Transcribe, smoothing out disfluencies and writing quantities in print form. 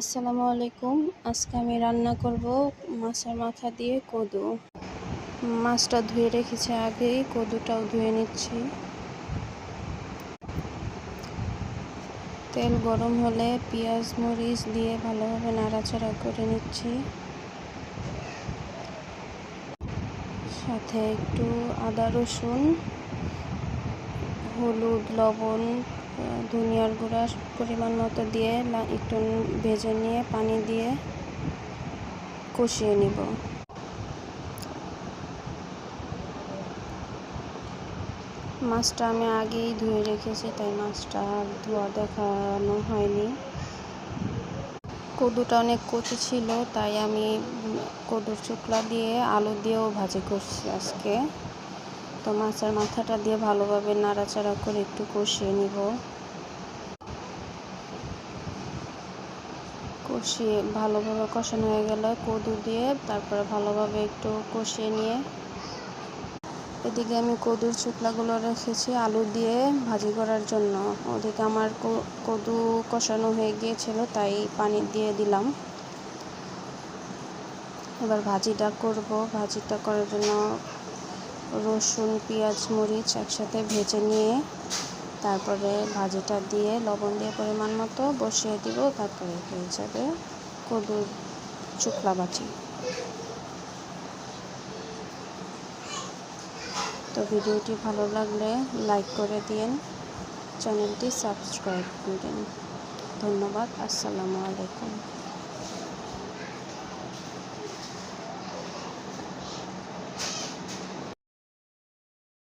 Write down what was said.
আসসালামু আলাইকুম। আজকে আমি রান্না করব মাছের মাথা দিয়ে কদু। মাছটা ধুয়ে রেখেছি আগেই, কদুটাও ধুয়ে নিচ্ছি। তেল গরম হলে পেঁয়াজ মরিচ দিয়ে ভালোভাবে নাড়াচাড়া করে নিচ্ছি। সাথে একটু আদা রসুন, হলুদ, লবণ, ধনিয়ার গুঁড়া পরিমাণ মতো দিয়ে একটু ভেজে নিয়ে পানি দিয়ে কষিয়ে নিব। মাছটা আমি আগেই ধুয়ে রেখেছি, তাই মাছটা ধোয়া দেখানো হয়নি। কদুটা অনেক কচি ছিল, তাই আমি কদুর চুকলা দিয়ে আলু দিয়েও ভাজি করছি আজকে। তো মাছের মাথাটা দিয়ে ভালোভাবে নাড়াচাড়া করে একটু কষিয়ে নিব। কষিয়ে ভালোভাবে কষানো হয়ে গেলে কদু দিয়ে তারপরে ভালোভাবে একটু কষিয়ে নিয়ে এদিকে আমি কদুর শুকনাগুলো রেখেছি আলু দিয়ে ভাজি করার জন্য। ওদিকে আমার কদু কষানো হয়ে গিয়েছিল, তাই পানি দিয়ে দিলাম। এবার ভাজিটা করব। ভাজিটা করার জন্য রসুন, পেঁয়াজ, মরিচ একসাথে ভেজে নিয়ে তারপরে ভাজিটা দিয়ে লবণ দিয়ে পরিমাণ মতো বসিয়ে দিব। তারপরে হয়ে যাবে কদুর শুকনা ভাজি। তো ভিডিওটি ভালো লাগলে লাইক করে দিন, চ্যানেলটি সাবস্ক্রাইব করুন। ধন্যবাদ। আসসালামু আলাইকুম।